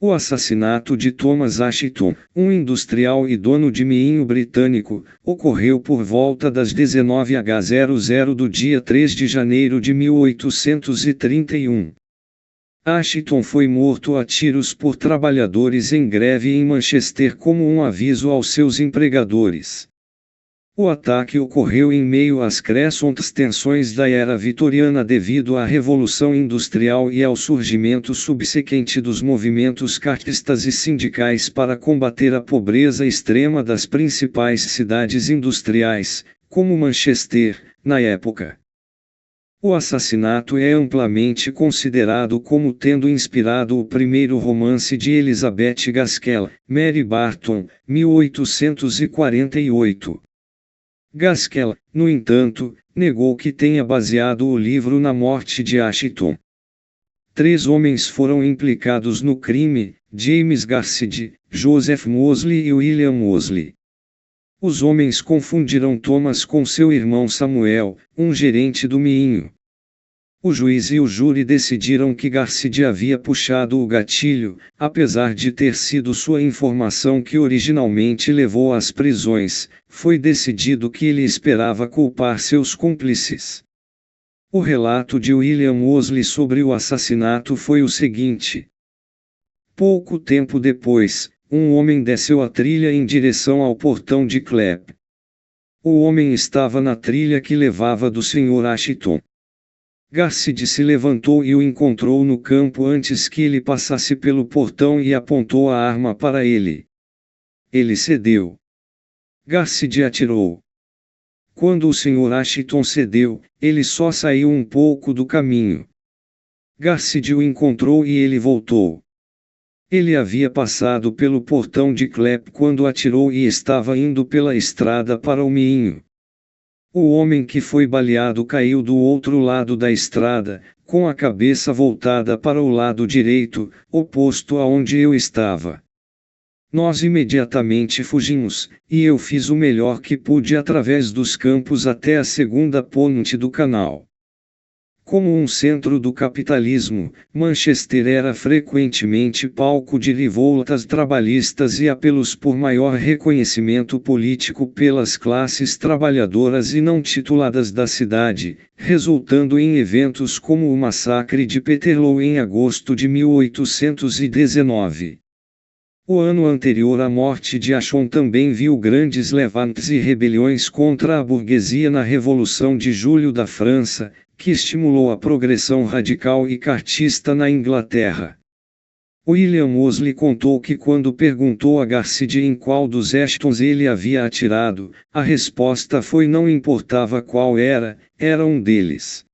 O assassinato de Thomas Ashton, um industrial e dono de meinho britânico, ocorreu por volta das 19h00 do dia 3 de janeiro de 1831. Ashton foi morto a tiros por trabalhadores em greve em Manchester como um aviso aos seus empregadores. O ataque ocorreu em meio às crescentes tensões da era vitoriana devido à Revolução Industrial e ao surgimento subsequente dos movimentos cartistas e sindicais para combater a pobreza extrema das principais cidades industriais, como Manchester, na época. O assassinato é amplamente considerado como tendo inspirado o primeiro romance de Elizabeth Gaskell, Mary Barton, 1848. Gaskell, no entanto, negou que tenha baseado o livro na morte de Ashton. 3 homens foram implicados no crime: James Garcid, Joseph Mosley e William Mosley. Os homens confundiram Thomas com seu irmão Samuel, um gerente do meinho. O juiz e o júri decidiram que Garcid havia puxado o gatilho, apesar de ter sido sua informação que originalmente levou às prisões. Foi decidido que ele esperava culpar seus cúmplices. O relato de William Mosley sobre o assassinato foi o seguinte: pouco tempo depois, um homem desceu a trilha em direção ao portão de Clap. O homem estava na trilha que levava do Sr. Ashton. Garcid se levantou e o encontrou no campo antes que ele passasse pelo portão e apontou a arma para ele. Ele cedeu. Garcid atirou. Quando o Sr. Ashton cedeu, ele só saiu um pouco do caminho. Garcid o encontrou e ele voltou. Ele havia passado pelo portão de Clap quando atirou e estava indo pela estrada para o meinho. O homem que foi baleado caiu do outro lado da estrada, com a cabeça voltada para o lado direito, oposto a onde eu estava. Nós imediatamente fugimos, e eu fiz o melhor que pude através dos campos até a segunda ponte do canal. Como um centro do capitalismo, Manchester era frequentemente palco de revoltas trabalhistas e apelos por maior reconhecimento político pelas classes trabalhadoras e não tituladas da cidade, resultando em eventos como o massacre de Peterloo em agosto de 1819. O ano anterior à morte de Ashton também viu grandes levantes e rebeliões contra a burguesia na Revolução de Julho da França, que estimulou a progressão radical e cartista na Inglaterra. William Mosley contou que quando perguntou a Garcid em qual dos Ashtons ele havia atirado, a resposta foi: não importava qual era um deles.